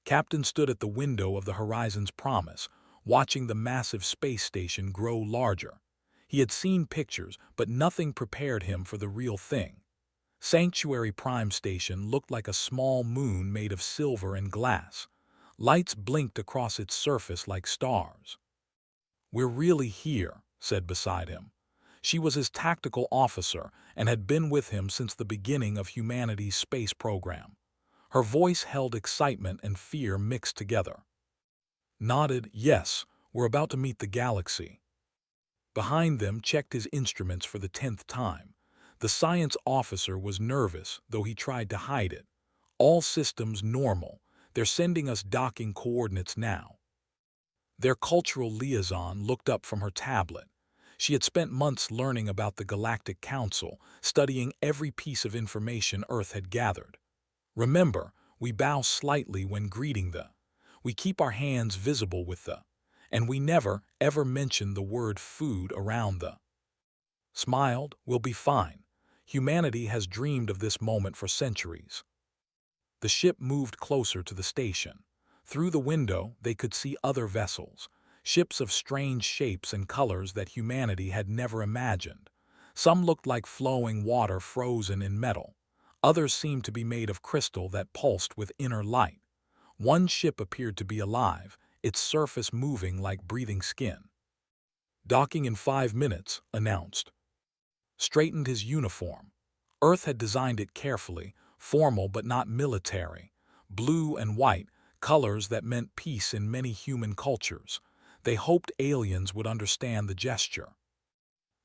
Captain stood at the window of the Horizon's Promise, watching the massive space station grow larger. He had seen pictures, but nothing prepared him for the real thing. Sanctuary Prime Station looked like a small moon made of silver and glass. Lights blinked across its surface like stars. "We're really here," said beside him. She was his tactical officer and had been with him since the beginning of humanity's space program. Her voice held excitement and fear mixed together. Nodded, "Yes, we're about to meet the galaxy." Behind them checked his instruments for the 10th time. The science officer was nervous, though he tried to hide it. "All systems normal. They're sending us docking coordinates now." Their cultural liaison looked up from her tablet. She had spent months learning about the Galactic Council, studying every piece of information Earth had gathered. "Remember, we bow slightly when greeting the. We keep our hands visible with the. And we never, ever mention the word food around the." Smiled, "We'll be fine. Humanity has dreamed of this moment for centuries." The ship moved closer to the station. Through the window, they could see other vessels, ships of strange shapes and colors that humanity had never imagined. Some looked like flowing water frozen in metal. Others seemed to be made of crystal that pulsed with inner light. One ship appeared to be alive, its surface moving like breathing skin. "Docking in 5 minutes," announced. Straightened his uniform. Earth had designed it carefully, formal but not military. Blue and white, colors that meant peace in many human cultures. They hoped aliens would understand the gesture.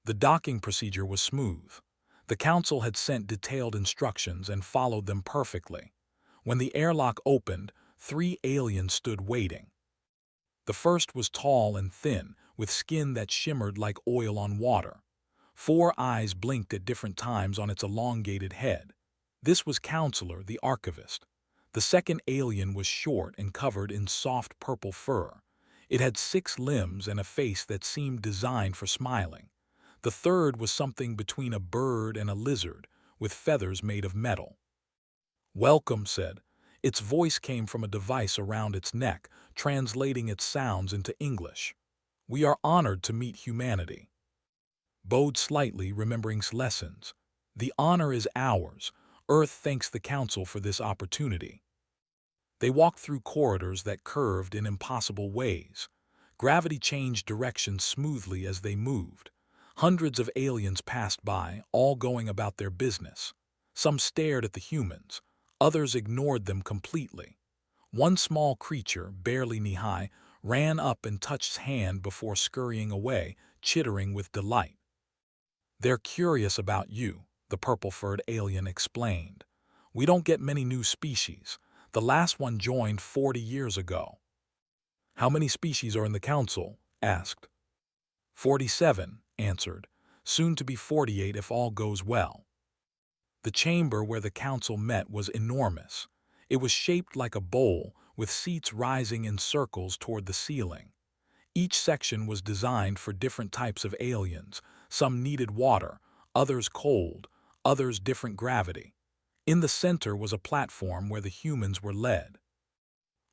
The docking procedure was smooth. The council had sent detailed instructions and followed them perfectly. When the airlock opened, 3 aliens stood waiting. The first was tall and thin, with skin that shimmered like oil on water. 4 eyes blinked at different times on its elongated head. This was Counselor, the archivist. The second alien was short and covered in soft purple fur. It had 6 limbs and a face that seemed designed for smiling. The third was something between a bird and a lizard, with feathers made of metal. "Welcome," said. Its voice came from a device around its neck, translating its sounds into English. "We are honored to meet humanity." Bowed slightly, remembering lessons. "The honor is ours. Earth thanks the Council for this opportunity." They walked through corridors that curved in impossible ways. Gravity changed direction smoothly as they moved. Hundreds of aliens passed by, all going about their business. Some stared at the humans. Others ignored them completely. One small creature, barely knee-high, ran up and touched his hand before scurrying away, chittering with delight. "They're curious about you," the purple-furred alien explained. "We don't get many new species. The last one joined 40 years ago." "How many species are in the council?" asked. 47, answered. "Soon to be 48 if all goes well." The chamber where the council met was enormous. It was shaped like a bowl, with seats rising in circles toward the ceiling. Each section was designed for different types of aliens. Some needed water, others cold, others different gravity. In the center was a platform where the humans were led.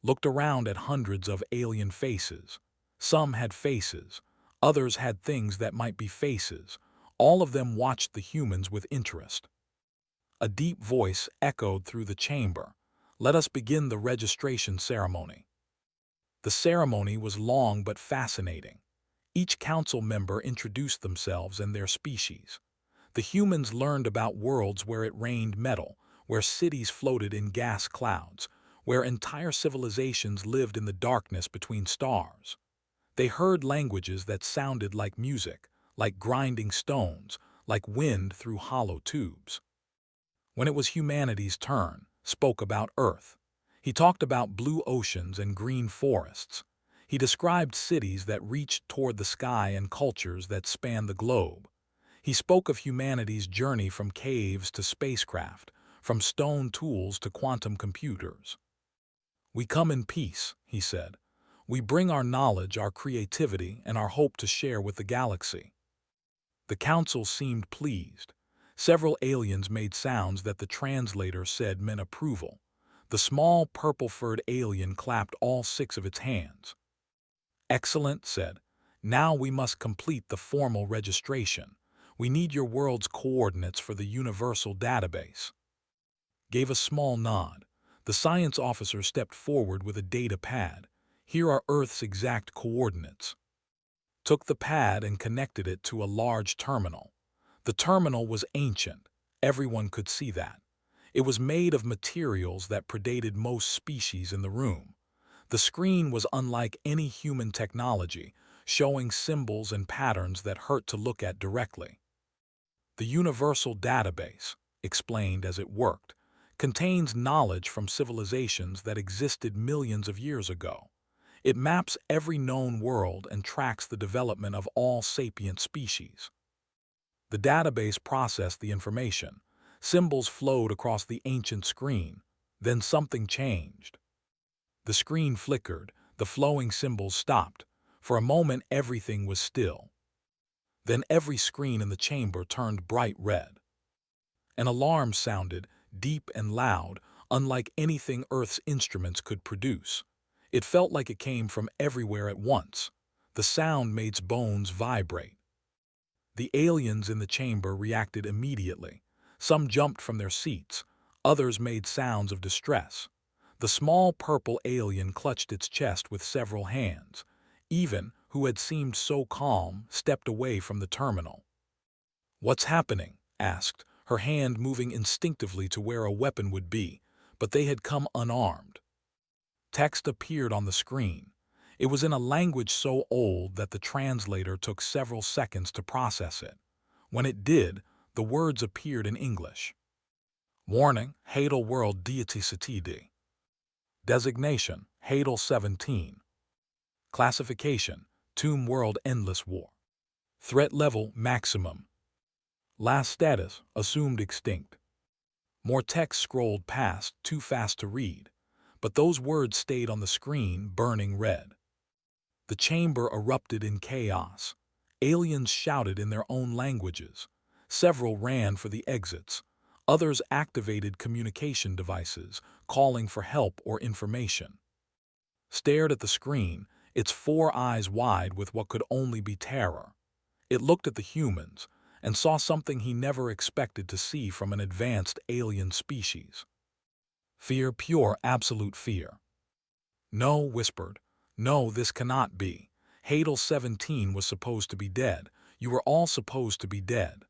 Looked around at hundreds of alien faces. Some had faces. Others had things that might be faces. All of them watched the humans with interest. A deep voice echoed through the chamber. "Let us begin the registration ceremony." The ceremony was long but fascinating. Each council member introduced themselves and their species. The humans learned about worlds where it rained metal, where cities floated in gas clouds, where entire civilizations lived in the darkness between stars. They heard languages that sounded like music, like grinding stones, like wind through hollow tubes. When it was humanity's turn, spoke about Earth. He talked about blue oceans and green forests. He described cities that reached toward the sky and cultures that spanned the globe. He spoke of humanity's journey from caves to spacecraft, from stone tools to quantum computers. "We come in peace," he said. "We bring our knowledge, our creativity, and our hope to share with the galaxy." The council seemed pleased. Several aliens made sounds that the translator said meant approval. The small purple-furred alien clapped all 6 of its hands. "Excellent," said. "Now we must complete the formal registration. We need your world's coordinates for the universal database." Gave a small nod. The science officer stepped forward with a data pad. "Here are Earth's exact coordinates." Took the pad and connected it to a large terminal. The terminal was ancient. Everyone could see that. It was made of materials that predated most species in the room. The screen was unlike any human technology, showing symbols and patterns that hurt to look at directly. The universal database, explained as it worked, contains knowledge from civilizations that existed millions of years ago. It maps every known world and tracks the development of all sapient species. The database processed the information. Symbols flowed across the ancient screen. Then something changed. The screen flickered. The flowing symbols stopped. For a moment, everything was still. Then every screen in the chamber turned bright red. An alarm sounded, deep and loud, unlike anything Earth's instruments could produce. It felt like it came from everywhere at once. The sound made bones vibrate. The aliens in the chamber reacted immediately. Some jumped from their seats. Others made sounds of distress. The small purple alien clutched its chest with several hands. Eva, who had seemed so calm, stepped away from the terminal. "What's happening?" asked, her hand moving instinctively to where a weapon would be, but they had come unarmed. Text appeared on the screen. It was in a language so old that the translator took several seconds to process it. When it did, the words appeared in English. "Warning, Hadal World Deity. Designation, Hadal 17. Classification, Tomb World Endless War. Threat level, maximum. Last status, assumed extinct." More text scrolled past, too fast to read, but those words stayed on the screen, burning red. The chamber erupted in chaos. Aliens shouted in their own languages. Several ran for the exits. Others activated communication devices, calling for help or information. Stared at the screen, its 4 eyes wide with what could only be terror. It looked at the humans and saw something he never expected to see from an advanced alien species. Fear, pure, absolute fear. "No," whispered. "No, this cannot be. Hadal 17 was supposed to be dead. You were all supposed to be dead."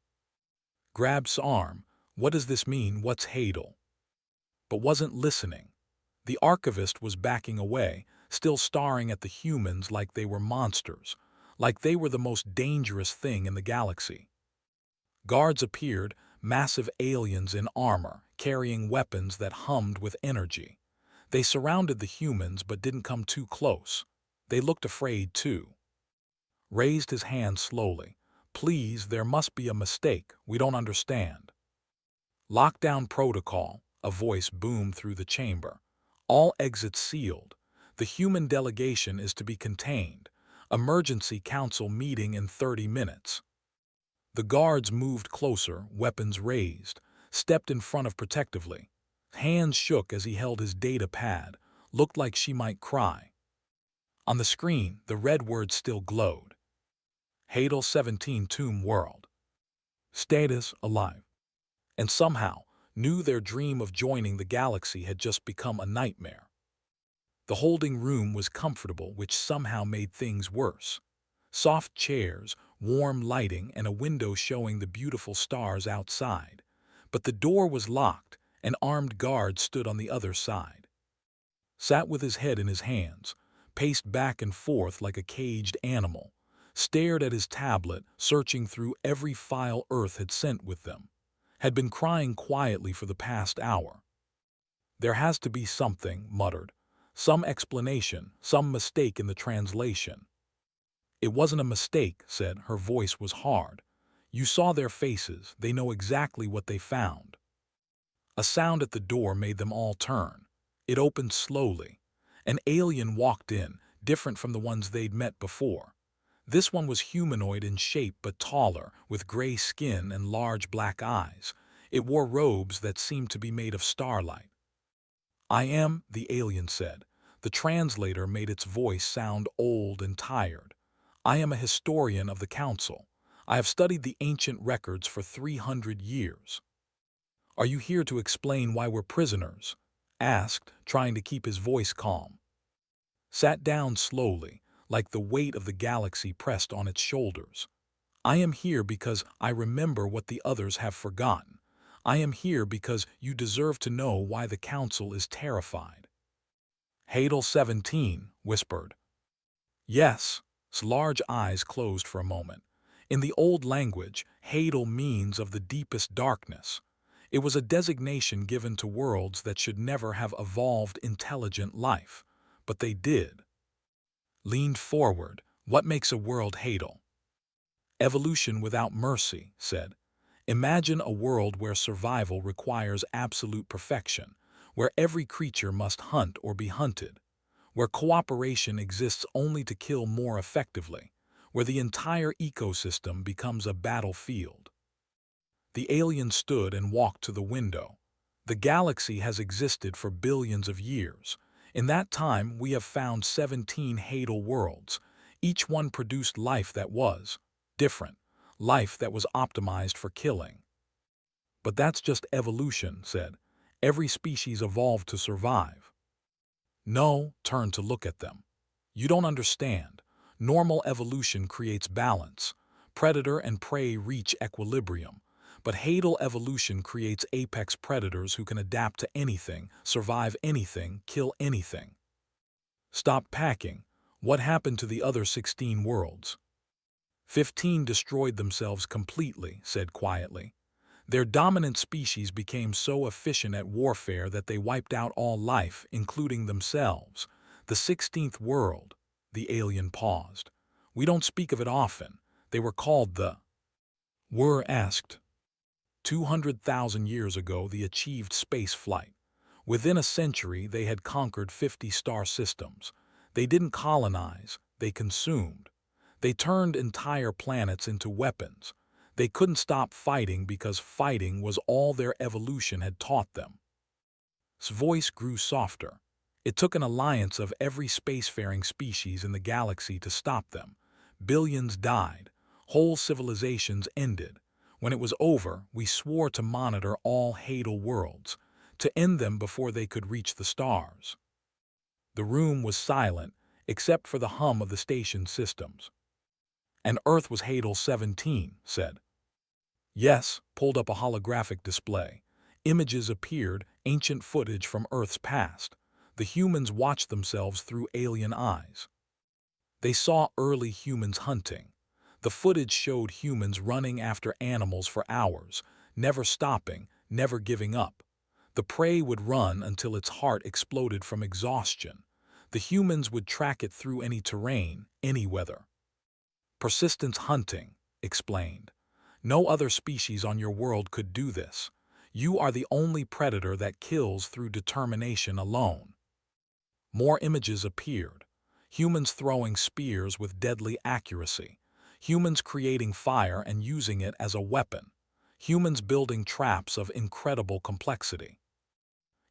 Grabbed's arm. "What does this mean? What's Hadal?" But wasn't listening. The archivist was backing away, still staring at the humans like they were monsters, like they were the most dangerous thing in the galaxy. Guards appeared, massive aliens in armor, carrying weapons that hummed with energy. They surrounded the humans but didn't come too close. They looked afraid too. Raised his hand slowly. "Please, there must be a mistake. We don't understand." "Lockdown protocol," a voice boomed through the chamber. "All exits sealed. The human delegation is to be contained. Emergency council meeting in 30 minutes. The guards moved closer, weapons raised, stepped in front of protectively. Hands shook as he held his data pad. Looked like she might cry. On the screen, the red words still glowed. Hadal 17 Tomb World. Status, alive. And somehow, knew their dream of joining the galaxy had just become a nightmare. The holding room was comfortable, which somehow made things worse. Soft chairs, warm lighting, and a window showing the beautiful stars outside. But the door was locked. An armed guard stood on the other side. Sat with his head in his hands, paced back and forth like a caged animal, stared at his tablet, searching through every file Earth had sent with them. Had been crying quietly for the past hour. "There has to be something," muttered. "Some explanation, some mistake in the translation." "It wasn't a mistake," said. Her voice was hard. "You saw their faces. They know exactly what they found." A sound at the door made them all turn. It opened slowly. An alien walked in, different from the ones they'd met before. This one was humanoid in shape but taller, with gray skin and large black eyes. It wore robes that seemed to be made of starlight. I am, the alien said. The translator made its voice sound old and tired. I am a historian of the Council. I have studied the ancient records for 300 years. Are you here to explain why we're prisoners? Asked, trying to keep his voice calm. Sat down slowly, like the weight of the galaxy pressed on its shoulders. I am here because I remember what the others have forgotten. I am here because you deserve to know why the Council is terrified. Hadel 17 whispered. Yes. His large eyes closed for a moment. In the old language, Hadel means of the deepest darkness. It was a designation given to worlds that should never have evolved intelligent life. But they did. Leaned forward. What makes a world Hadel? Evolution without mercy, said. Imagine a world where survival requires absolute perfection, where every creature must hunt or be hunted, where cooperation exists only to kill more effectively, where the entire ecosystem becomes a battlefield. The alien stood and walked to the window. The galaxy has existed for billions of years. In that time, we have found 17 Hadal worlds. Each one produced life that was different, life that was optimized for killing. But that's just evolution, said. Every species evolved to survive. No, turn to look at them. You don't understand. Normal evolution creates balance. Predator and prey reach equilibrium. But Hadal evolution creates apex predators who can adapt to anything, survive anything, kill anything. Stop packing. What happened to the other 16 worlds? 15 destroyed themselves completely, said quietly. Their dominant species became so efficient at warfare that they wiped out all life, including themselves. The 16th world, the alien paused. We don't speak of it often. They were called the Were asked. 200,000 years ago, they achieved space flight. Within a century, they had conquered 50 star systems. They didn't colonize, they consumed. They turned entire planets into weapons. They couldn't stop fighting because fighting was all their evolution had taught them. His voice grew softer. It took an alliance of every spacefaring species in the galaxy to stop them. Billions died. Whole civilizations ended. When it was over, we swore to monitor all Hadal worlds, to end them before they could reach the stars. The room was silent, except for the hum of the station's systems. And Earth was Hadal 17, said. Yes, pulled up a holographic display. Images appeared, ancient footage from Earth's past. The humans watched themselves through alien eyes. They saw early humans hunting. The footage showed humans running after animals for hours, never stopping, never giving up. The prey would run until its heart exploded from exhaustion. The humans would track it through any terrain, any weather. Persistence hunting, explained. No other species on your world could do this. You are the only predator that kills through determination alone. More images appeared. Humans throwing spears with deadly accuracy. Humans creating fire and using it as a weapon. Humans building traps of incredible complexity.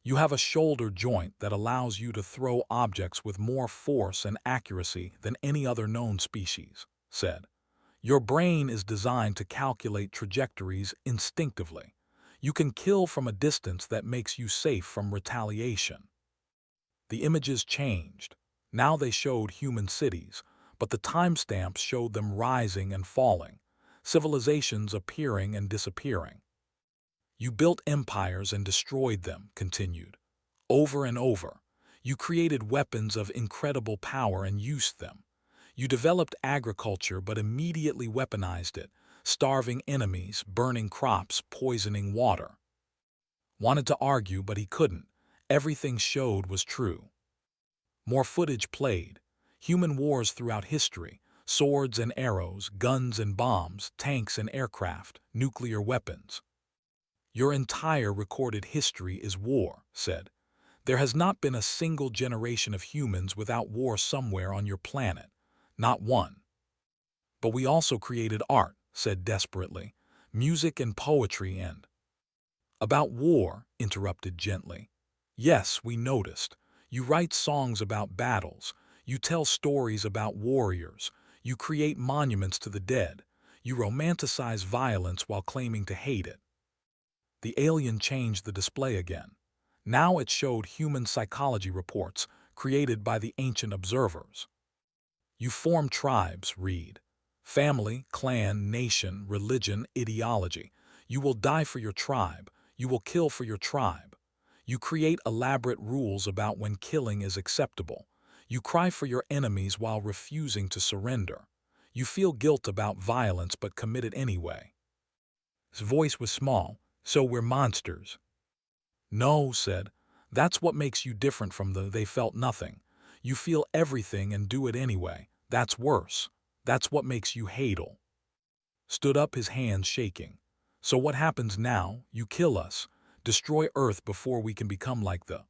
You have a shoulder joint that allows you to throw objects with more force and accuracy than any other known species, said. Your brain is designed to calculate trajectories instinctively. You can kill from a distance that makes you safe from retaliation. The images changed. Now they showed human cities, but the timestamps showed them rising and falling, civilizations appearing and disappearing. You built empires and destroyed them, continued. Over and over. You created weapons of incredible power and used them. You developed agriculture but immediately weaponized it, starving enemies, burning crops, poisoning water. Wanted to argue, but he couldn't. Everything showed was true. More footage played. Human wars throughout history, swords and arrows, guns and bombs, tanks and aircraft, nuclear weapons. Your entire recorded history is war, said. There has not been a single generation of humans without war somewhere on your planet. Not one. But we also created art, said desperately, music and poetry and... About war, interrupted gently. Yes, we noticed. You write songs about battles. You tell stories about warriors. You create monuments to the dead. You romanticize violence while claiming to hate it. The alien changed the display again. Now it showed human psychology reports created by the ancient observers. You form tribes, read. Family, clan, nation, religion, ideology. You will die for your tribe. You will kill for your tribe. You create elaborate rules about when killing is acceptable. You cry for your enemies while refusing to surrender. You feel guilt about violence but commit it anyway. His voice was small. So we're monsters. No, said. That's what makes you different from they felt nothing. You feel everything and do it anyway. That's worse. That's what makes you Hadel. Stood up, his hands shaking. So what happens now? You kill us. Destroy Earth before we can become like the...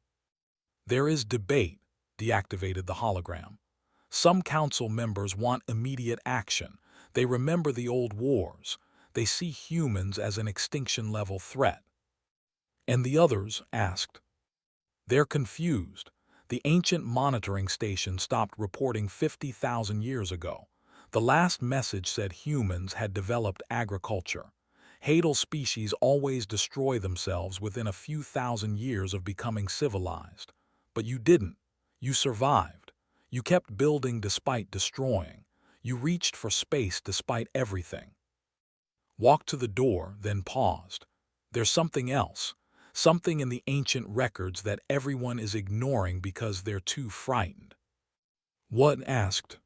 There is debate, deactivated the hologram. Some council members want immediate action. They remember the old wars. They see humans as an extinction-level threat. And the others asked. They're confused. The ancient monitoring station stopped reporting 50,000 years ago. The last message said humans had developed agriculture. Hadal species always destroy themselves within a few thousand years of becoming civilized. But you didn't. You survived. You kept building despite destroying. You reached for space despite everything. Walked to the door, then paused. There's something else. Something in the ancient records that everyone is ignoring because they're too frightened. What? Asked.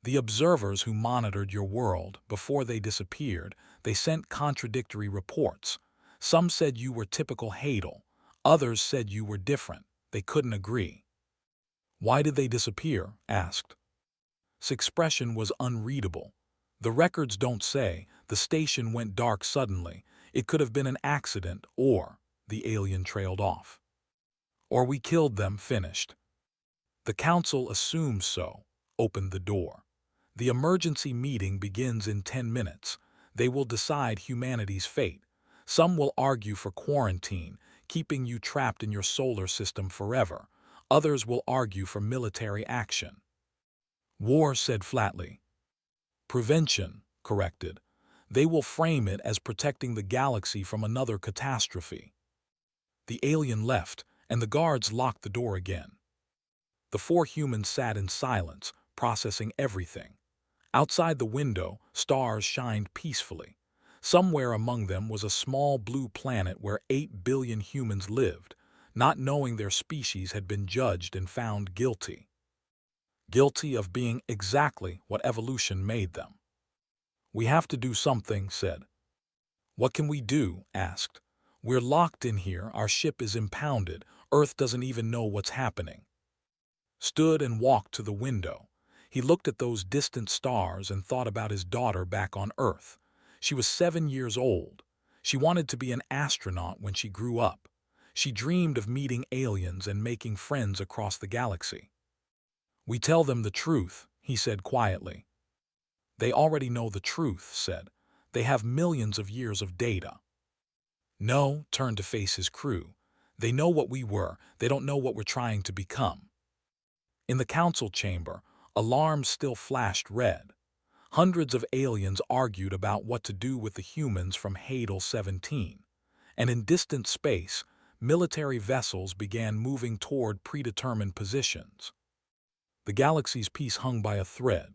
The observers who monitored your world, before they disappeared, they sent contradictory reports. Some said you were typical Hadal. Others said you were different. They couldn't agree. Why did they disappear? Asked. His expression was unreadable. The records don't say. The station went dark suddenly. It could have been an accident, or... The alien trailed off. Or we killed them, finished. The council assumes so. Opened the door. The emergency meeting begins in 10 minutes. They will decide humanity's fate. Some will argue for quarantine, keeping you trapped in your solar system forever. Others will argue for military action. War, said flatly. Prevention, corrected. They will frame it as protecting the galaxy from another catastrophe. The alien left, and the guards locked the door again. The four humans sat in silence, processing everything. Outside the window, stars shined peacefully. Somewhere among them was a small blue planet where 8 billion humans lived, not knowing their species had been judged and found guilty. Guilty of being exactly what evolution made them. We have to do something, said. What can we do? Asked. We're locked in here, our ship is impounded, Earth doesn't even know what's happening. Stood and walked to the window. He looked at those distant stars and thought about his daughter back on Earth. She was 7 years old. She wanted to be an astronaut when she grew up. She dreamed of meeting aliens and making friends across the galaxy. We tell them the truth, he said quietly. They already know the truth, said. They have millions of years of data. No, turned to face his crew. They know what we were, they don't know what we're trying to become. In the council chamber, alarms still flashed red. Hundreds of aliens argued about what to do with the humans from Hadal 17. And in distant space, military vessels began moving toward predetermined positions. The galaxy's peace hung by a thread.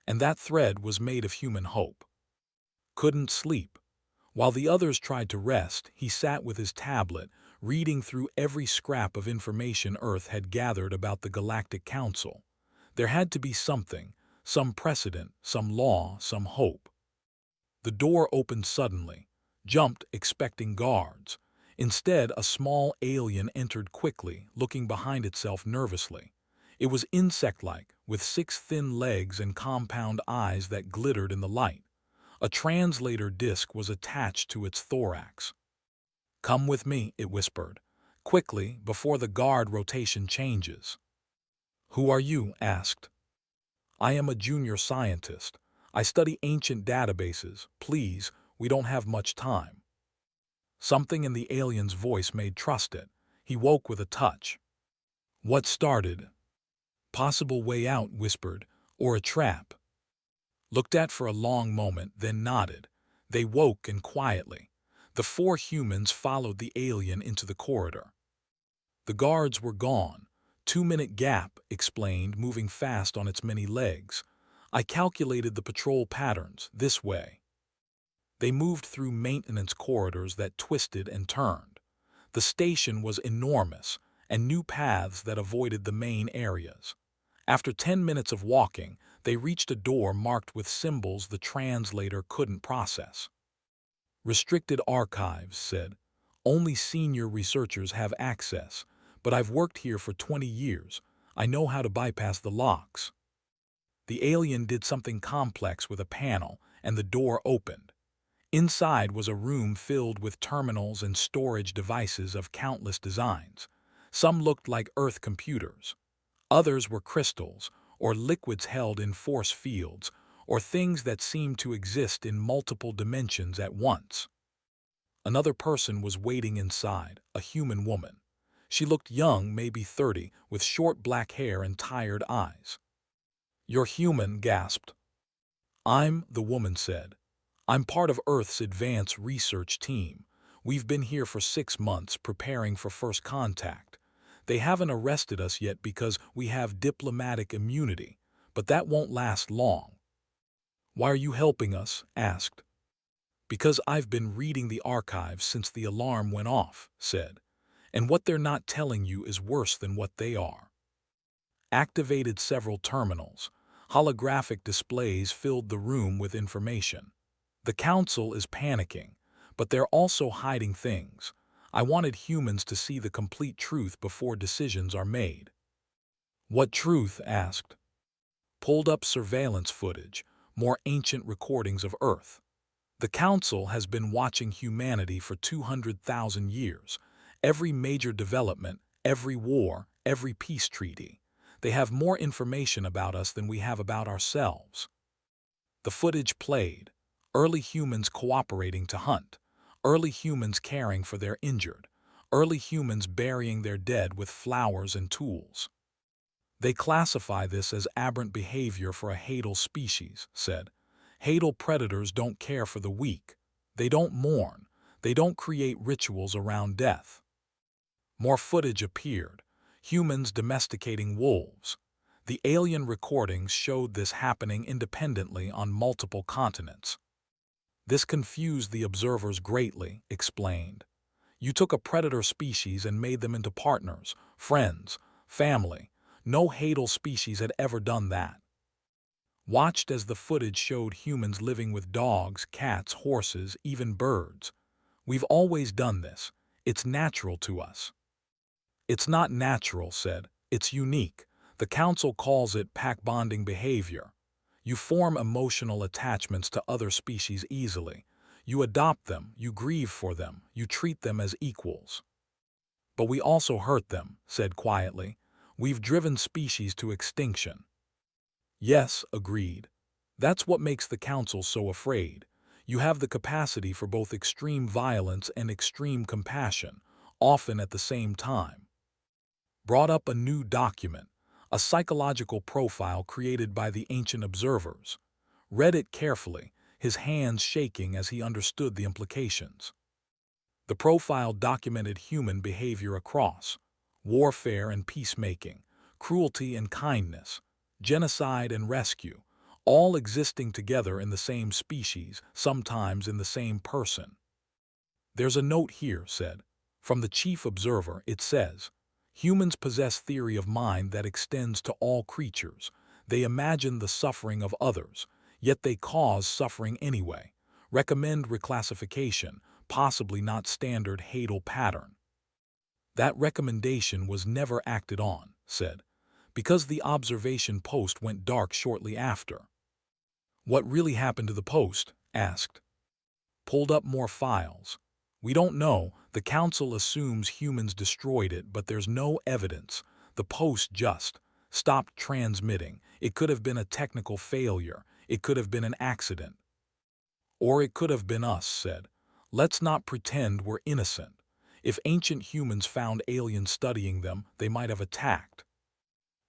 And that thread was made of human hope. Couldn't sleep. While the others tried to rest, he sat with his tablet, reading through every scrap of information Earth had gathered about the Galactic Council. There had to be something, some precedent, some law, some hope. The door opened suddenly. Jumped, expecting guards. Instead, a small alien entered quickly, looking behind itself nervously. It was insect-like, with 6 thin legs and compound eyes that glittered in the light. A translator disc was attached to its thorax. Come with me, it whispered, quickly, before the guard rotation changes. Who are you? Asked. I am a junior scientist. I study ancient databases. Please, we don't have much time. Something in the alien's voice made trust it. He woke with a touch. What started? Possible way out, whispered, or a trap. Looked at for a long moment, then nodded. They woke and quietly. The four humans followed the alien into the corridor. The guards were gone. 2-minute gap, explained, moving fast on its many legs. I calculated the patrol patterns this way. They moved through maintenance corridors that twisted and turned. The station was enormous, and new paths that avoided the main areas. After 10 minutes of walking, they reached a door marked with symbols the translator couldn't process. Restricted archives, said. Only senior researchers have access, but I've worked here for 20 years. I know how to bypass the locks. The alien did something complex with a panel, and the door opened. Inside was a room filled with terminals and storage devices of countless designs. Some looked like Earth computers. Others were crystals, or liquids held in force fields, or things that seemed to exist in multiple dimensions at once. Another person was waiting inside, a human woman. She looked young, maybe 30, with short black hair and tired eyes. "You're human," gasped. The woman said. "I'm part of Earth's advanced research team. We've been here for 6 months preparing for first contact. They haven't arrested us yet because we have diplomatic immunity, but that won't last long." "Why are you helping us?" asked. "Because I've been reading the archives since the alarm went off," said. "And what they're not telling you is worse than what they are." Activated several terminals. Holographic displays filled the room with information. The council is panicking, but they're also hiding things. I wanted humans to see the complete truth before decisions are made. "What truth?" asked. Pulled up surveillance footage, more ancient recordings of Earth. The Council has been watching humanity for 200,000 years. Every major development, every war, every peace treaty. They have more information about us than we have about ourselves. The footage played. Early humans cooperating to hunt. Early humans caring for their injured. Early humans burying their dead with flowers and tools. "They classify this as aberrant behavior for a hadal species," said. "Hadal predators don't care for the weak. They don't mourn. They don't create rituals around death." More footage appeared. Humans domesticating wolves. The alien recordings showed this happening independently on multiple continents. "This confused the observers greatly," explained. "You took a predator species and made them into partners, friends, family. No hadal species had ever done that." Watched as the footage showed humans living with dogs, cats, horses, even birds. "We've always done this. It's natural to us." "It's not natural," said. "It's unique. The Council calls it pack-bonding behavior. You form emotional attachments to other species easily. You adopt them, you grieve for them, you treat them as equals." "But we also hurt them," said quietly. "We've driven species to extinction." "Yes," agreed. "That's what makes the Council so afraid. You have the capacity for both extreme violence and extreme compassion, often at the same time." Brought up a new document, a psychological profile created by the ancient observers. Read it carefully, his hands shaking as he understood the implications. The profile documented human behavior across warfare and peacemaking, cruelty and kindness, genocide and rescue, all existing together in the same species, sometimes in the same person. "There's a note here," said. "From the chief observer, it says, humans possess theory of mind that extends to all creatures. They imagine the suffering of others, yet they cause suffering anyway. Recommend reclassification, possibly not standard hadal pattern." "That recommendation was never acted on," said, "because the observation post went dark shortly after." "What really happened to the post?" asked. Pulled up more files. "We don't know. The Council assumes humans destroyed it, but there's no evidence. The post just stopped transmitting. It could have been a technical failure. It could have been an accident. Or it could have been us," said. "Let's not pretend we're innocent. If ancient humans found aliens studying them, they might have attacked.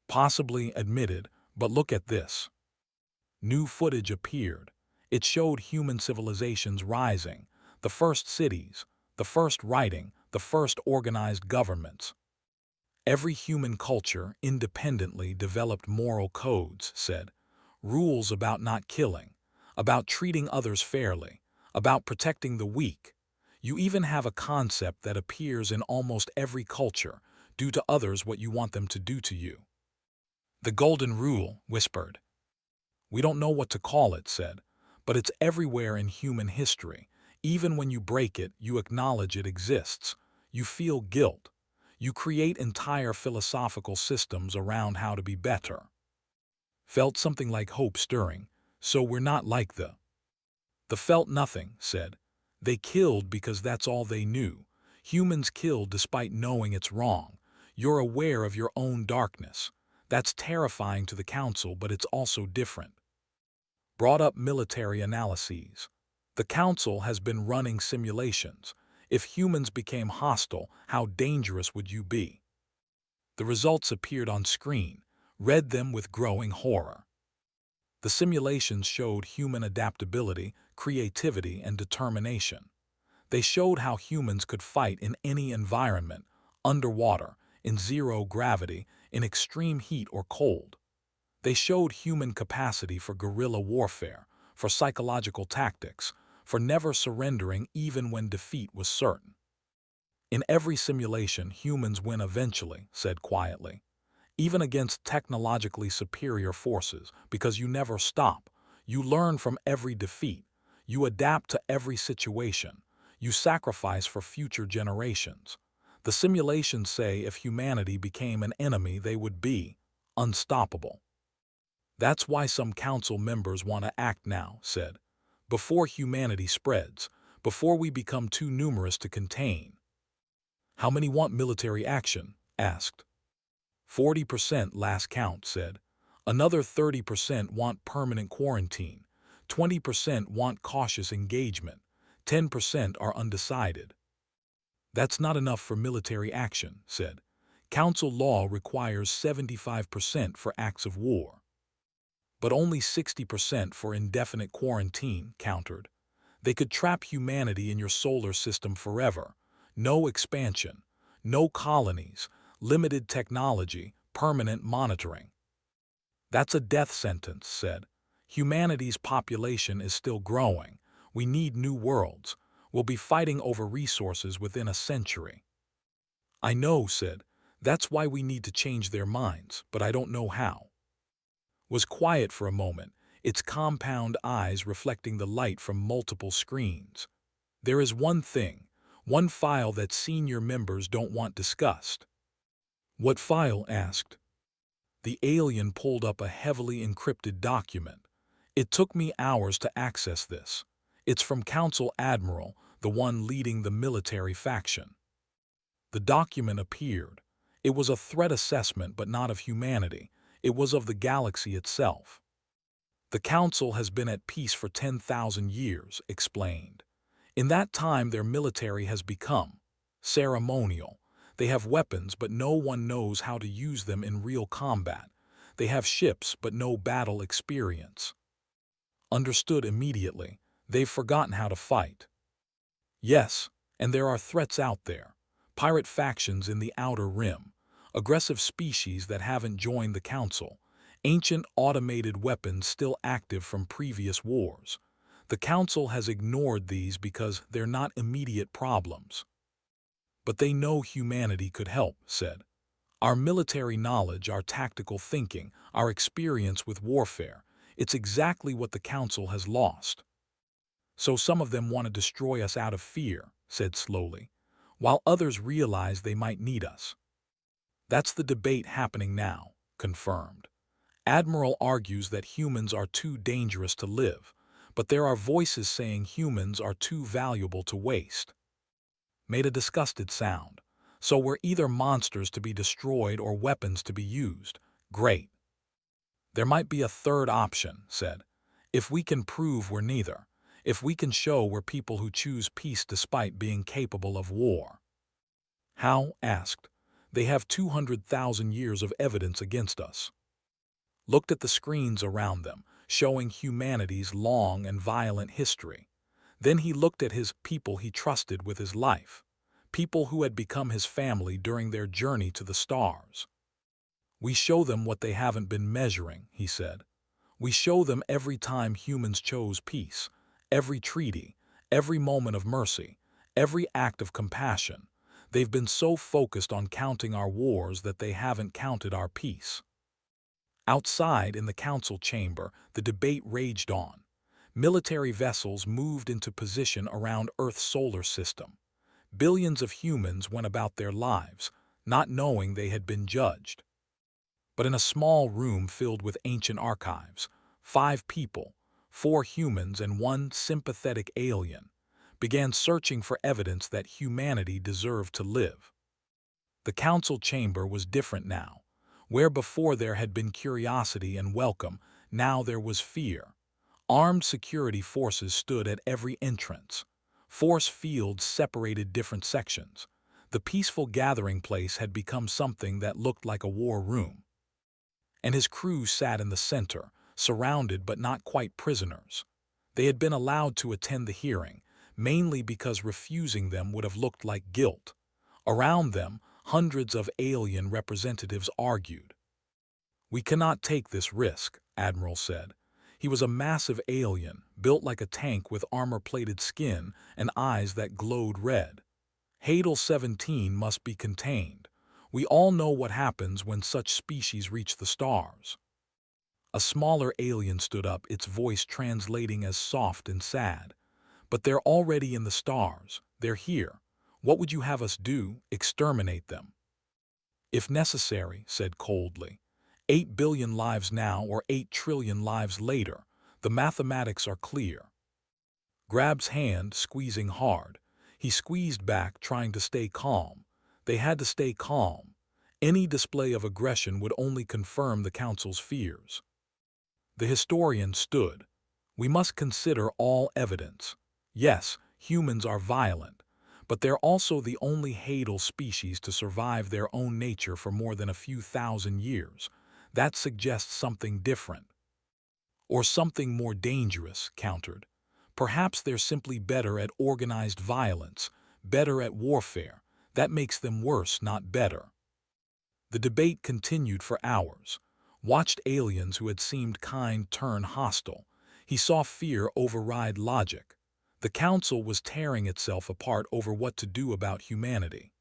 Possibly admitted, but look at this. New footage appeared. It showed human civilizations rising, the first cities, the first writing, the first organized governments. Every human culture independently developed moral codes, said, rules about not killing, about treating others fairly, about protecting the weak. You even have a concept that appears in almost every culture: do to others what you want them to do to you. The Golden Rule whispered. We don't know what to call it, said, but it's everywhere in human history. Even when you break it, you acknowledge it exists. You feel guilt. You create entire philosophical systems around how to be better. Felt something like hope stirring, so we're not like the felt nothing, said. They killed because that's all they knew. Humans kill despite knowing it's wrong. You're aware of your own darkness. That's terrifying to the council, but it's also different. Brought up military analyses. The council has been running simulations. If humans became hostile, how dangerous would you be? The results appeared on screen. Read them with growing horror. The simulations showed human adaptability, creativity, and determination. They showed how humans could fight in any environment, underwater, in zero gravity, in extreme heat or cold. They showed human capacity for guerrilla warfare, for psychological tactics, for never surrendering even when defeat was certain. In every simulation, humans win eventually, said quietly, even against technologically superior forces, because you never stop. You learn from every defeat. You adapt to every situation. You sacrifice for future generations. The simulations say if humanity became an enemy, they would be unstoppable. That's why some council members want to act now, said, before humanity spreads, before we become too numerous to contain. How many want military action? Asked. 40% last count, said. Another 30% want permanent quarantine. 20% want cautious engagement. 10% are undecided. That's not enough for military action, said. Council law requires 75% for acts of war. But only 60% for indefinite quarantine, countered. They could trap humanity in your solar system forever. No expansion, no colonies, limited technology, permanent monitoring. That's a death sentence, said. Humanity's population is still growing. We need new worlds. We'll be fighting over resources within a century. I know, said. That's why we need to change their minds, but I don't know how. Was quiet for a moment, its compound eyes reflecting the light from multiple screens. There is one thing, one file that senior members don't want discussed. What file? Asked. The alien pulled up a heavily encrypted document. It took me hours to access this. It's from Council Admiral, the one leading the military faction. The document appeared. It was a threat assessment, but not of humanity. It was of the galaxy itself. The Council has been at peace for 10,000 years, explained. In that time, their military has become ceremonial. They have weapons, but no one knows how to use them in real combat. They have ships, but no battle experience. Understood immediately. They've forgotten how to fight. Yes, and there are threats out there. Pirate factions in the Outer Rim. Aggressive species that haven't joined the Council. Ancient automated weapons still active from previous wars. The Council has ignored these because they're not immediate problems. But they know humanity could help, said. Our military knowledge, our tactical thinking, our experience with warfare, it's exactly what the Council has lost. So some of them want to destroy us out of fear, said slowly, while others realize they might need us. That's the debate happening now, confirmed. Admiral argues that humans are too dangerous to live, but there are voices saying humans are too valuable to waste. Made a disgusted sound. So we're either monsters to be destroyed or weapons to be used. Great. There might be a third option, said. If we can prove we're neither. If we can show we're people who choose peace despite being capable of war. How? Asked. They have 200,000 years of evidence against us. Looked at the screens around them, showing humanity's long and violent history. Then he looked at his people he trusted with his life, people who had become his family during their journey to the stars. We show them what they haven't been measuring, he said. We show them every time humans chose peace, every treaty, every moment of mercy, every act of compassion. They've been so focused on counting our wars that they haven't counted our peace. Outside in the council chamber, the debate raged on. Military vessels moved into position around Earth's solar system. Billions of humans went about their lives, not knowing they had been judged. But in a small room filled with ancient archives, 5 people, 4 humans and 1 sympathetic alien, began searching for evidence that humanity deserved to live. The council chamber was different now. Where before there had been curiosity and welcome, now there was fear. Armed security forces stood at every entrance. Force fields separated different sections. The peaceful gathering place had become something that looked like a war room. And his crew sat in the center, surrounded but not quite prisoners. They had been allowed to attend the hearing, mainly because refusing them would have looked like guilt. Around them, hundreds of alien representatives argued. "We cannot take this risk," Admiral said. He was a massive alien, built like a tank with armor-plated skin and eyes that glowed red. Hadal 17 must be contained. We all know what happens when such species reach the stars. A smaller alien stood up, its voice translating as soft and sad. "But they're already in the stars. They're here. What would you have us do? Exterminate them?" "If necessary," said coldly. 8 billion lives now or 8 trillion lives later. The mathematics are clear. Grab's hand, squeezing hard. He squeezed back, trying to stay calm. They had to stay calm. Any display of aggression would only confirm the council's fears. The historian stood. "We must consider all evidence. Yes, humans are violent, but they're also the only Hadal species to survive their own nature for more than a few thousand years. That suggests something different." "Or something more dangerous," countered. "Perhaps they're simply better at organized violence, better at warfare. That makes them worse, not better." The debate continued for hours. Watched aliens who had seemed kind turn hostile. He saw fear override logic. The council was tearing itself apart over what to do about humanity.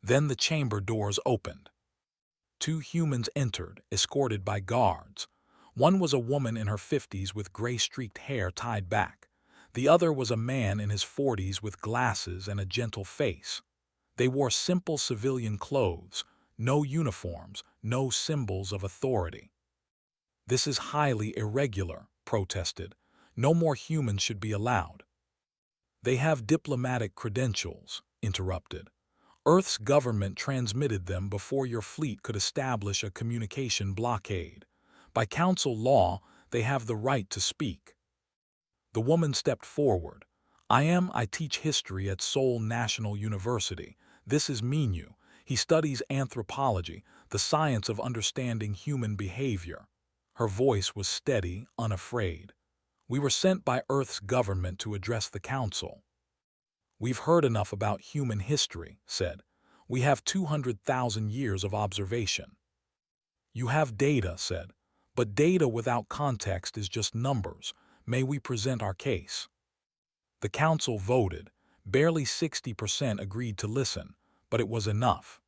Then the chamber doors opened. 2 humans entered, escorted by guards. One was a woman in her 50s with gray-streaked hair tied back. The other was a man in his 40s with glasses and a gentle face. They wore simple civilian clothes, no uniforms, no symbols of authority. "This is highly irregular," protested. "No more humans should be allowed." "They have diplomatic credentials," interrupted. "Earth's government transmitted them before your fleet could establish a communication blockade. By council law, they have the right to speak." The woman stepped forward. I teach history at Seoul National University. This is Minyu. He studies anthropology, the science of understanding human behavior." Her voice was steady, unafraid. "We were sent by Earth's government to address the council." "We've heard enough about human history," said. "We have 200,000 years of observation." "You have data," said. "But data without context is just numbers. May we present our case?" The council voted. Barely 60% agreed to listen, but it was enough.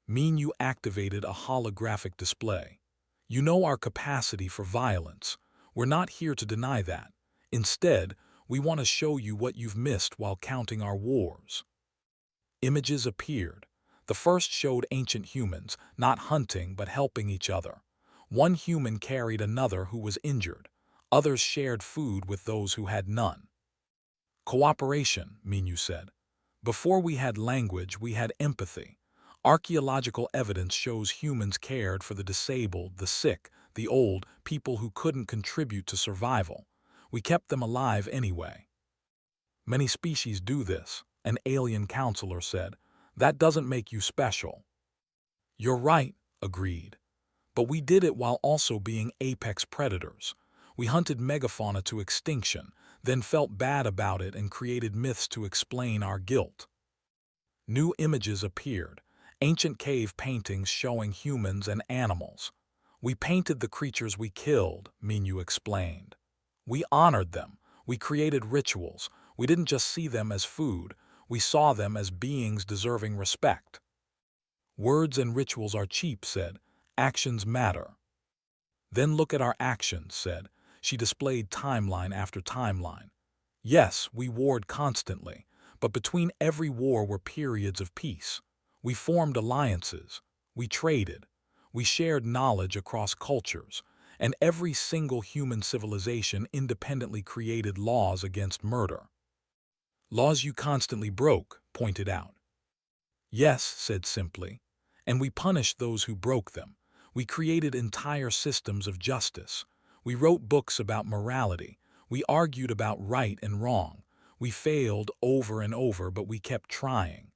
Minyu activated a holographic display. "You know our capacity for violence. We're not here to deny that. Instead, we want to show you what you've missed while counting our wars." Images appeared. The first showed ancient humans, not hunting but helping each other. One human carried another who was injured. Others shared food with those who had none. "Cooperation," Minyu said. "Before we had language, we had empathy. Archaeological evidence shows humans cared for the disabled, the sick, the old, people who couldn't contribute to survival. We kept them alive anyway." "Many species do this," an alien counselor said. That doesn't make you special. You're right, agreed. But we did it while also being apex predators. We hunted megafauna to extinction, then felt bad about it and created myths to explain our guilt. New images appeared, ancient cave paintings showing humans and animals. We painted the creatures we killed, Minyu explained. We honored them. We created rituals. We didn't just see them as food. We saw them as beings deserving respect. Words and rituals are cheap, said. Actions matter. Then look at our actions, said. She displayed timeline after timeline. Yes, we warred constantly, but between every war were periods of peace. We formed alliances. We traded. We shared knowledge across cultures, and every single human civilization independently created laws against murder. Laws you constantly broke, pointed out. Yes, said simply, and we punished those who broke them. We created entire systems of justice. We wrote books about morality. We argued about right and wrong. We failed over and over, but we kept trying.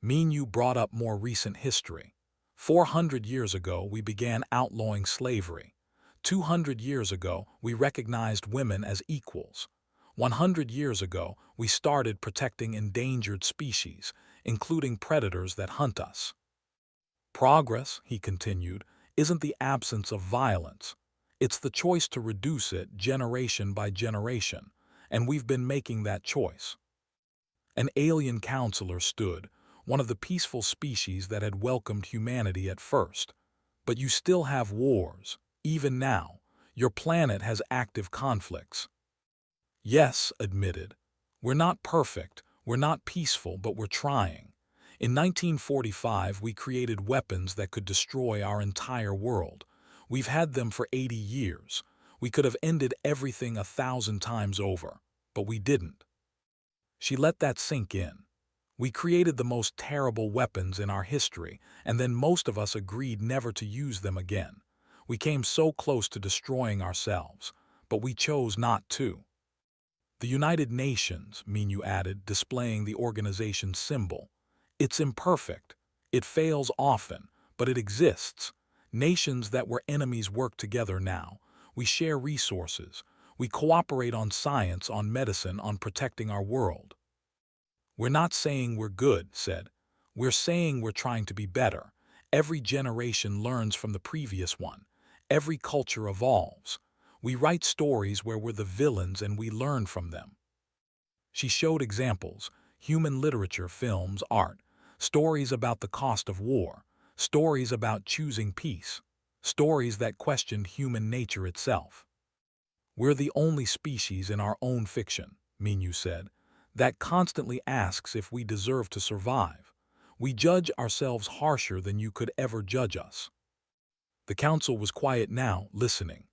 Minyu brought up more recent history. 400 years ago, we began outlawing slavery. 200 years ago, we recognized women as equals. 100 years ago, we started protecting endangered species, including predators that hunt us. Progress, he continued, isn't the absence of violence. It's the choice to reduce it generation by generation, and we've been making that choice. An alien counselor stood, one of the peaceful species that had welcomed humanity at first. But you still have wars, even now. Your planet has active conflicts. Yes, admitted. We're not perfect, we're not peaceful, but we're trying. In 1945, we created weapons that could destroy our entire world. We've had them for 80 years. We could have ended everything 1,000 times over, but we didn't. She let that sink in. We created the most terrible weapons in our history, and then most of us agreed never to use them again. We came so close to destroying ourselves, but we chose not to. The United Nations, Minyu added, displaying the organization's symbol. It's imperfect. It fails often, but it exists. Nations that were enemies work together now. We share resources. We cooperate on science, on medicine, on protecting our world. We're not saying we're good, said. We're saying we're trying to be better. Every generation learns from the previous one. Every culture evolves. We write stories where we're the villains and we learn from them. She showed examples: human literature, films, art, stories about the cost of war, stories about choosing peace, stories that questioned human nature itself. We're the only species in our own fiction, Minyu said, that constantly asks if we deserve to survive. We judge ourselves harsher than you could ever judge us. The council was quiet now, listening.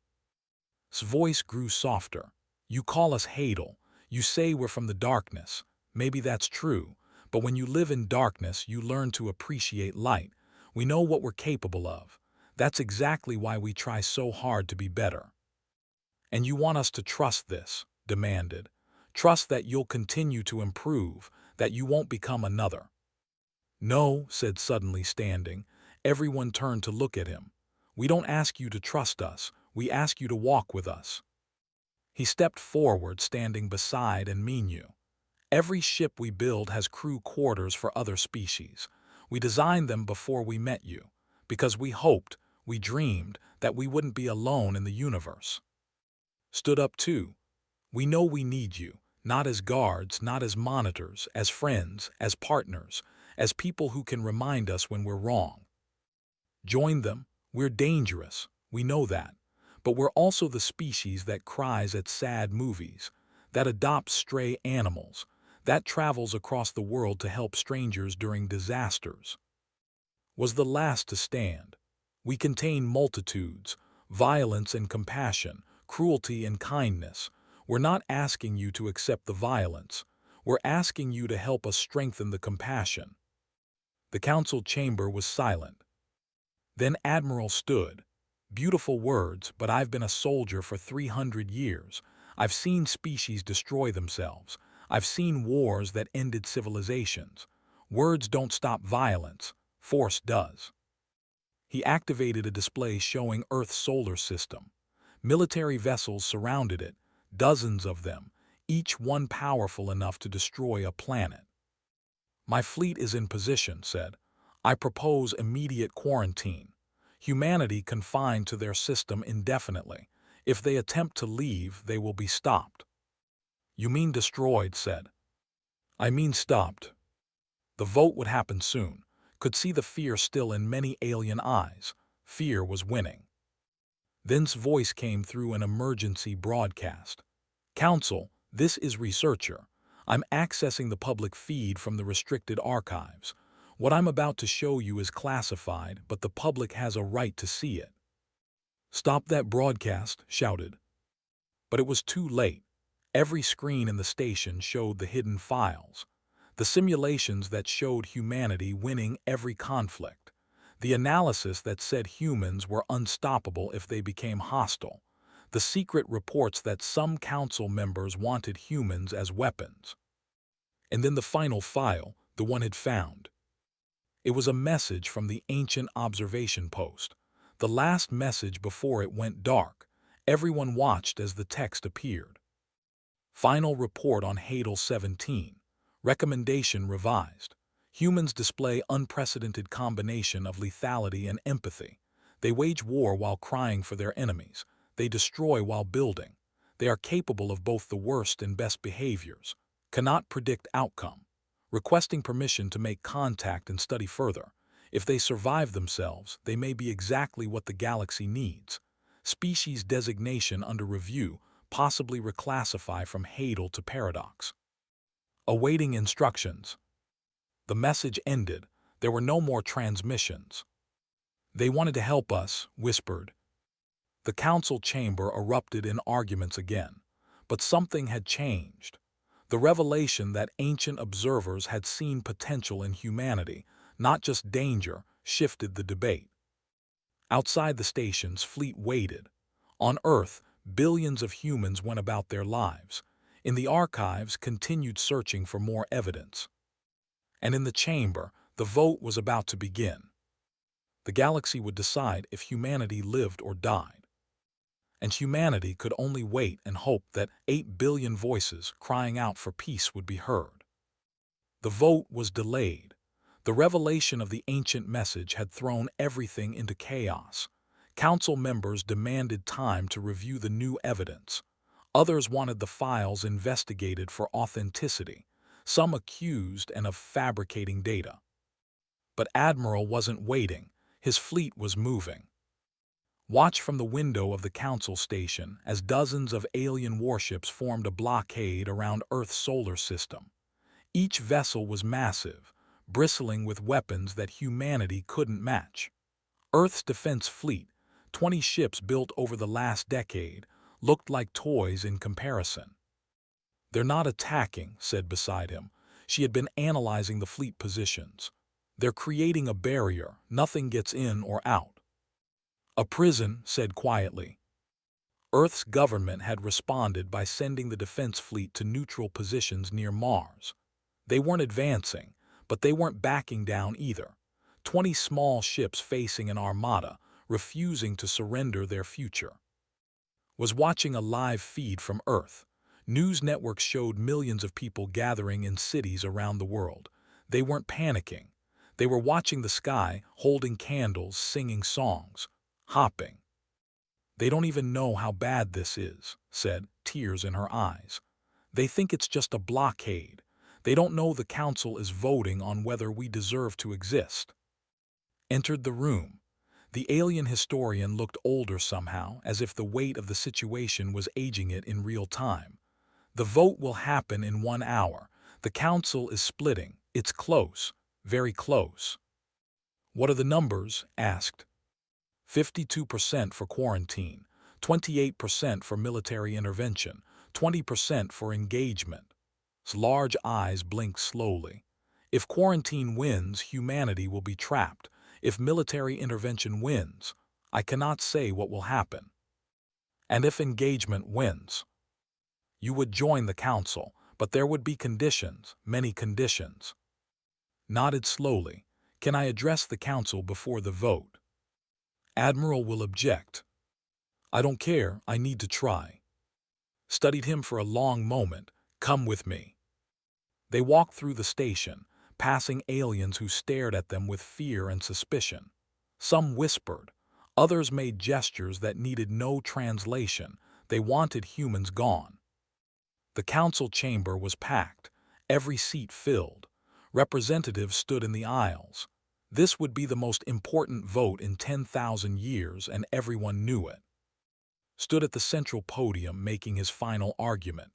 His voice grew softer. You call us Hadal. You say we're from the darkness. Maybe that's true, but when you live in darkness, you learn to appreciate light. We know what we're capable of. That's exactly why we try so hard to be better. And you want us to trust this, demanded. Trust that you'll continue to improve, that you won't become another. No, said suddenly standing. Everyone turned to look at him. We don't ask you to trust us. We ask you to walk with us. He stepped forward, standing beside and Minyu. Every ship we build has crew quarters for other species. We designed them before we met you, because we hoped, we dreamed, that we wouldn't be alone in the universe. Stood up too. We know we need you, not as guards, not as monitors, as friends, as partners, as people who can remind us when we're wrong. Join them. We're dangerous. We know that. But we're also the species that cries at sad movies, that adopts stray animals, that travels across the world to help strangers during disasters. Was the last to stand. We contain multitudes, violence and compassion, cruelty and kindness. We're not asking you to accept the violence. We're asking you to help us strengthen the compassion. The council chamber was silent. Then Admiral stood. Beautiful words, but I've been a soldier for 300 years. I've seen species destroy themselves. I've seen wars that ended civilizations. Words don't stop violence, force does. He activated a display showing Earth's solar system. Military vessels surrounded it, dozens of them, each one powerful enough to destroy a planet. My fleet is in position, said. I propose immediate quarantine. Humanity confined to their system indefinitely. If they attempt to leave, they will be stopped. You mean destroyed, said. I mean stopped. The vote would happen soon. Could see the fear still in many alien eyes. Fear was winning. Then's voice came through an emergency broadcast. Council, this is Researcher. I'm accessing the public feed from the restricted archives. What I'm about to show you is classified, but the public has a right to see it. Stop that broadcast, shouted. But it was too late. Every screen in the station showed the hidden files. The simulations that showed humanity winning every conflict. The analysis that said humans were unstoppable if they became hostile. The secret reports that some council members wanted humans as weapons. And then the final file, the one he'd found. It was a message from the ancient observation post. The last message before it went dark. Everyone watched as the text appeared. Final report on Hadal 17. Recommendation revised. Humans display unprecedented combination of lethality and empathy. They wage war while crying for their enemies. They destroy while building. They are capable of both the worst and best behaviors. Cannot predict outcome. Requesting permission to make contact and study further. If they survive themselves, they may be exactly what the galaxy needs. Species designation under review, possibly reclassify from Hadal to Paradox. Awaiting instructions. The message ended. There were no more transmissions. They wanted to help us, whispered. The council chamber erupted in arguments again. But something had changed. The revelation that ancient observers had seen potential in humanity, not just danger, shifted the debate. Outside the station's fleet waited. On Earth, billions of humans went about their lives. In the archives, continued searching for more evidence. And in the chamber, the vote was about to begin. The galaxy would decide if humanity lived or died. And humanity could only wait and hope that 8 billion voices crying out for peace would be heard. The vote was delayed. The revelation of the ancient message had thrown everything into chaos. Council members demanded time to review the new evidence. Others wanted the files investigated for authenticity, some accused and of fabricating data. But Admiral wasn't waiting. His fleet was moving. Watch from the window of the council station as dozens of alien warships formed a blockade around Earth's solar system. Each vessel was massive, bristling with weapons that humanity couldn't match. Earth's defense fleet, 20 ships built over the last decade, looked like toys in comparison. They're not attacking, said beside him. She had been analyzing the fleet positions. They're creating a barrier, nothing gets in or out. A prison, said quietly. Earth's government had responded by sending the defense fleet to neutral positions near Mars. They weren't advancing, but they weren't backing down either. 20 small ships facing an armada, refusing to surrender their future. Was watching a live feed from Earth. News networks showed millions of people gathering in cities around the world. They weren't panicking. They were watching the sky, holding candles, singing songs, hopping. They don't even know how bad this is, said, tears in her eyes. They think it's just a blockade. They don't know the council is voting on whether we deserve to exist. Entered the room. The alien historian looked older somehow, as if the weight of the situation was aging it in real time. The vote will happen in 1 hour. The council is splitting. It's close, very close. What are the numbers? Asked. 52% for quarantine, 28% for military intervention, 20% for engagement. His large eyes blinked slowly. If quarantine wins, humanity will be trapped. If military intervention wins, I cannot say what will happen. And if engagement wins, you would join the council, but there would be conditions, many conditions. nodded slowly. Can I address the council before the vote? Admiral will object. I don't care, I need to try. Studied him for a long moment. Come with me. They walked through the station, passing aliens who stared at them with fear and suspicion. Some whispered. Others made gestures that needed no translation. They wanted humans gone. The council chamber was packed, every seat filled. Representatives stood in the aisles. This would be the most important vote in 10,000 years, and everyone knew it. Stood at the central podium making his final argument.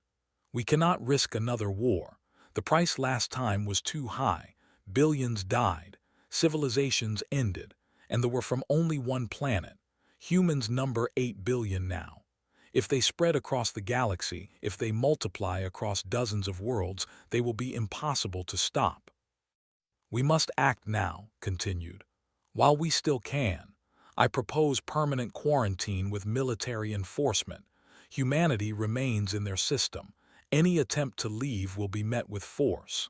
We cannot risk another war. The price last time was too high. Billions died. Civilizations ended. And they were from only one planet. Humans number 8 billion now. If they spread across the galaxy, if they multiply across dozens of worlds, they will be impossible to stop. We must act now, continued. While we still can. I propose permanent quarantine with military enforcement. Humanity remains in their system. Any attempt to leave will be met with force.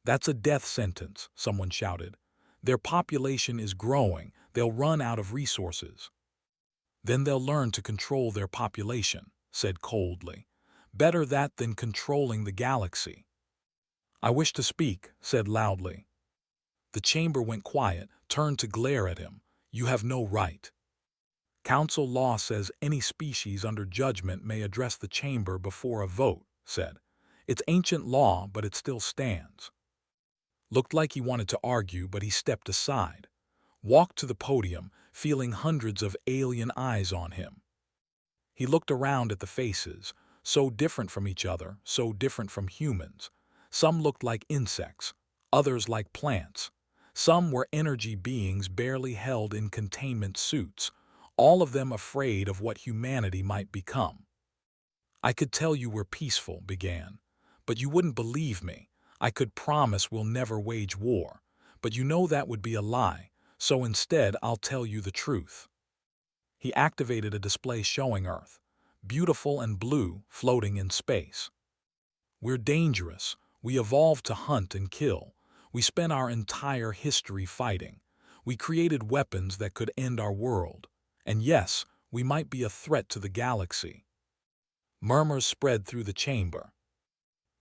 That's a death sentence, someone shouted. Their population is growing. They'll run out of resources. Then they'll learn to control their population, said coldly. Better that than controlling the galaxy. I wish to speak, said loudly. The chamber went quiet, turned to glare at him. You have no right. Council law says any species under judgment may address the chamber before a vote, said. It's ancient law, but it still stands. Looked like he wanted to argue, but he stepped aside. Walked to the podium, feeling hundreds of alien eyes on him. He looked around at the faces, so different from each other, so different from humans. Some looked like insects, others like plants. Some were energy beings barely held in containment suits, all of them afraid of what humanity might become. I could tell you were peaceful, began, but you wouldn't believe me. I could promise we'll never wage war, but you know that would be a lie, so instead I'll tell you the truth. He activated a display showing Earth, beautiful and blue, floating in space. We're dangerous. We evolved to hunt and kill. We spent our entire history fighting. We created weapons that could end our world. And yes, we might be a threat to the galaxy. Murmurs spread through the chamber.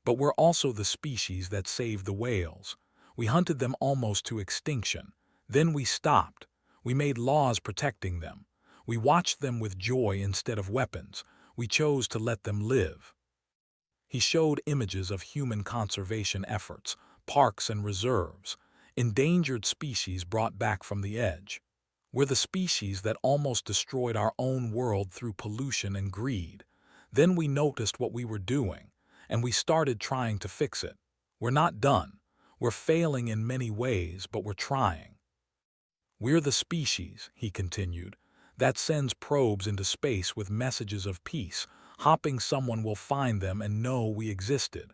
But we're also the species that saved the whales. We hunted them almost to extinction. Then we stopped. We made laws protecting them. We watched them with joy instead of weapons. We chose to let them live. He showed images of human conservation efforts, parks and reserves, endangered species brought back from the edge. We're the species that almost destroyed our own world through pollution and greed. Then we noticed what we were doing, and we started trying to fix it. We're not done. We're failing in many ways, but we're trying. We're the species, he continued, that sends probes into space with messages of peace, hoping someone will find them and know we existed.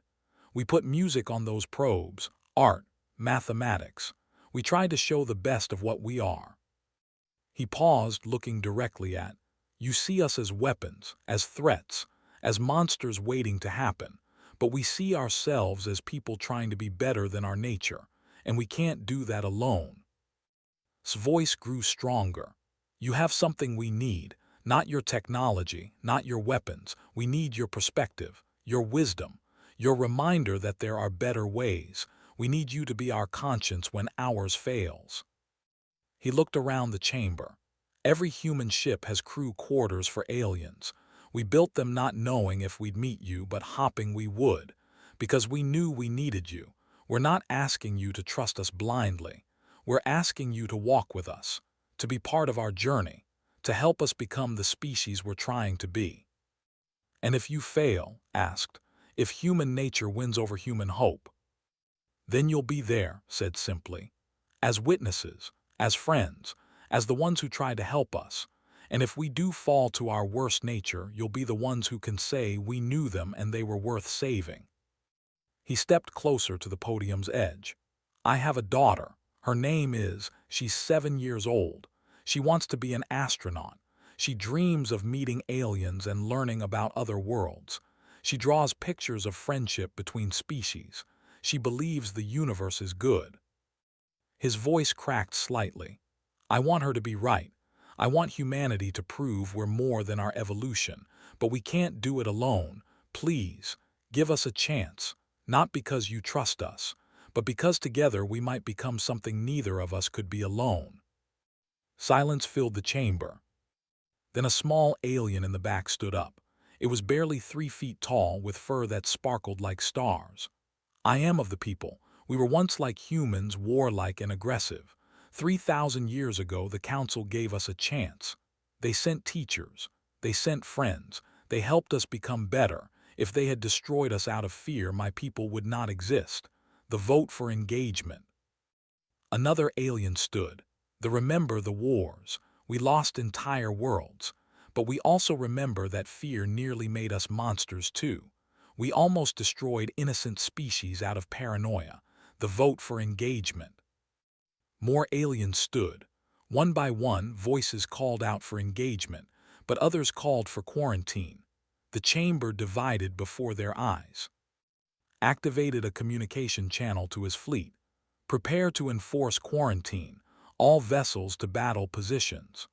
We put music on those probes, art, mathematics. We tried to show the best of what we are. He paused, looking directly at. You see us as weapons, as threats, as monsters waiting to happen, but we see ourselves as people trying to be better than our nature, and we can't do that alone. His voice grew stronger. You have something we need, not your technology, not your weapons. We need your perspective, your wisdom, your reminder that there are better ways. We need you to be our conscience when ours fails. He looked around the chamber. Every human ship has crew quarters for aliens. We built them not knowing if we'd meet you, but hoping we would, because we knew we needed you. We're not asking you to trust us blindly. We're asking you to walk with us, to be part of our journey, to help us become the species we're trying to be. And if you fail, asked, if human nature wins over human hope, then you'll be there, said simply, as witnesses, as friends, as the ones who try to help us. And if we do fall to our worst nature, you'll be the ones who can say we knew them and they were worth saving. He stepped closer to the podium's edge. I have a daughter. Her name is, she's 7 years old. She wants to be an astronaut. She dreams of meeting aliens and learning about other worlds. She draws pictures of friendship between species. She believes the universe is good. His voice cracked slightly. I want her to be right. I want humanity to prove we're more than our evolution, but we can't do it alone. Please, give us a chance, not because you trust us, but because together we might become something neither of us could be alone. Silence filled the chamber. Then a small alien in the back stood up. It was barely 3 feet tall, with fur that sparkled like stars. I am of the people. We were once like humans, warlike and aggressive. 3,000 years ago, the council gave us a chance. They sent teachers. They sent friends. They helped us become better. If they had destroyed us out of fear, my people would not exist. The vote for engagement. Another alien stood. Remember the wars. We lost entire worlds. But we also remember that fear nearly made us monsters too. We almost destroyed innocent species out of paranoia. The vote for engagement. More aliens stood. One by one, voices called out for engagement, but others called for quarantine. The chamber divided before their eyes. Activated a communication channel to his fleet. Prepare to enforce quarantine. All vessels to battle positions.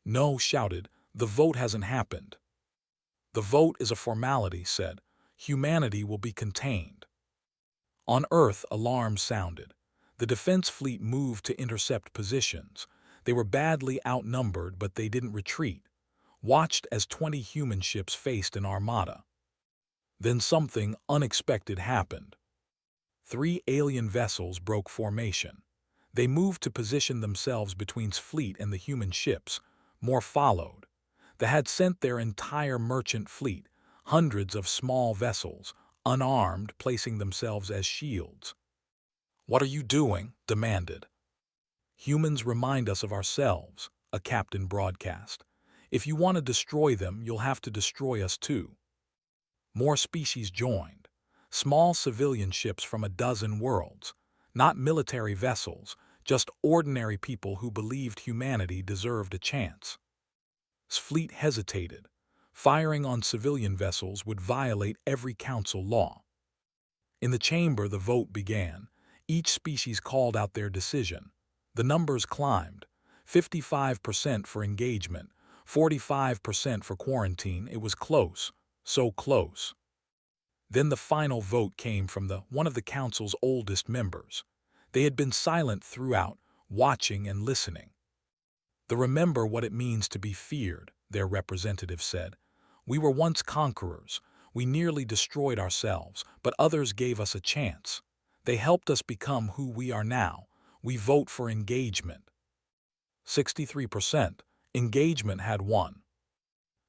No, shouted, the vote hasn't happened. The vote is a formality, said. Humanity will be contained. On Earth, alarms sounded. The defense fleet moved to intercept positions. They were badly outnumbered, but they didn't retreat. Watched as 20 human ships faced an armada. Then something unexpected happened. 3 alien vessels broke formation. They moved to position themselves between fleet and the human ships. More followed. They had sent their entire merchant fleet, hundreds of small vessels, unarmed, placing themselves as shields. What are you doing? Demanded. Humans remind us of ourselves, a captain broadcast. If you want to destroy them, you'll have to destroy us too. More species joined. Small civilian ships from a dozen worlds. Not military vessels, just ordinary people who believed humanity deserved a chance. Fleet hesitated. Firing on civilian vessels would violate every council law. In the chamber, the vote began. Each species called out their decision. The numbers climbed. 55% for engagement, 45% for quarantine. It was close, so close. Then the final vote came from one of the council's oldest members. They had been silent throughout, watching and listening. Remember what it means to be feared, their representative said. We were once conquerors. We nearly destroyed ourselves, but others gave us a chance. They helped us become who we are now. We vote for engagement. 63%. Engagement had won.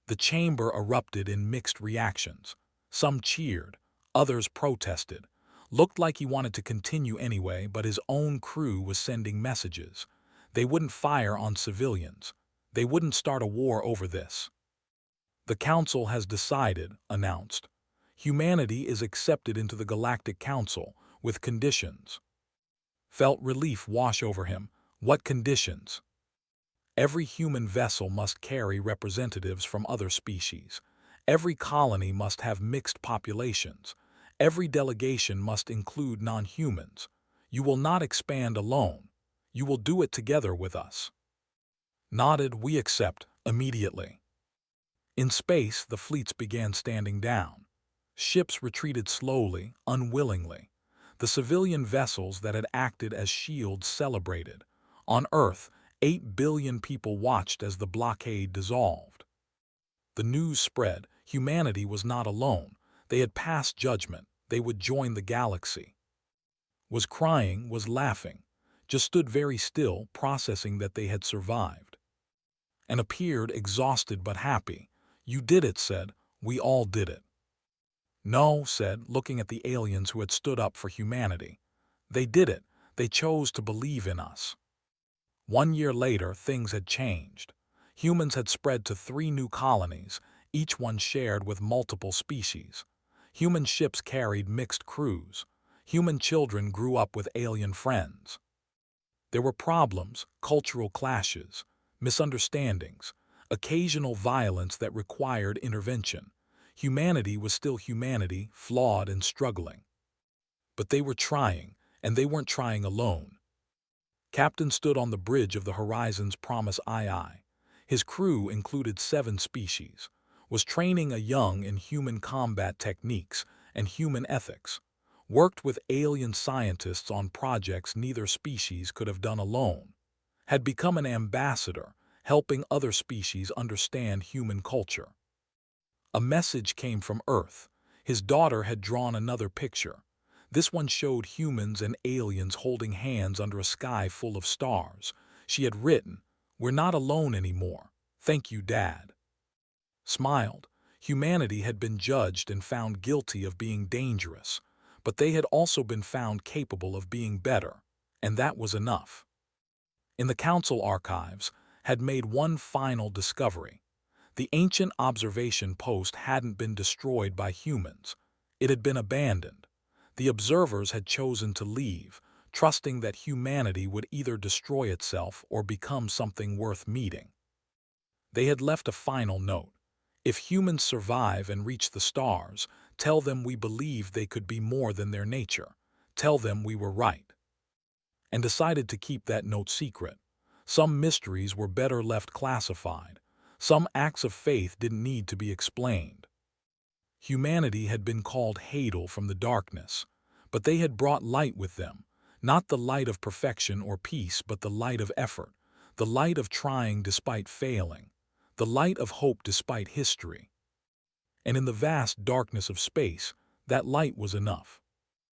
The chamber erupted in mixed reactions. Some cheered, others protested. Looked like he wanted to continue anyway, but his own crew was sending messages. They wouldn't fire on civilians. They wouldn't start a war over this. The council has decided, announced. Humanity is accepted into the Galactic Council, with conditions. Felt relief wash over him. What conditions? Every human vessel must carry representatives from other species. Every colony must have mixed populations. Every delegation must include non-humans. You will not expand alone. You will do it together with us. Nodded, we accept, immediately. In space, the fleets began standing down. Ships retreated slowly, unwillingly. The civilian vessels that had acted as shields celebrated. On Earth, 8 billion people watched as the blockade dissolved. The news spread. Humanity was not alone. They had passed judgment. They would join the galaxy. Was crying, was laughing. Just stood very still, processing that they had survived. And appeared exhausted but happy. You did it, said. We all did it. No, said, looking at the aliens who had stood up for humanity. They did it. They chose to believe in us. 1 year later, things had changed. Humans had spread to 3 new colonies, each one shared with multiple species. Human ships carried mixed crews. Human children grew up with alien friends. There were problems, cultural clashes, misunderstandings, occasional violence that required intervention. Humanity was still humanity, flawed and struggling. But they were trying, and they weren't trying alone. Captain stood on the bridge of the Horizon's Promise II. His crew included 7 species, was training a young in human combat techniques and human ethics, worked with alien scientists on projects neither species could have done alone, had become an ambassador, helping other species understand human culture. A message came from Earth. His daughter had drawn another picture. This one showed humans and aliens holding hands under a sky full of stars. She had written, "We're not alone anymore. Thank you, Dad." Smiled. Humanity had been judged and found guilty of being dangerous, but they had also been found capable of being better, and that was enough. In the Council archives, had made one final discovery. The ancient observation post hadn't been destroyed by humans. It had been abandoned. The observers had chosen to leave, trusting that humanity would either destroy itself or become something worth meeting. They had left a final note. If humans survive and reach the stars, tell them we believed they could be more than their nature. Tell them we were right. And decided to keep that note secret. Some mysteries were better left classified. Some acts of faith didn't need to be explained. Humanity had been called Hadal from the darkness, but they had brought light with them, not the light of perfection or peace, but the light of effort, the light of trying despite failing, the light of hope despite history. And in the vast darkness of space, that light was enough.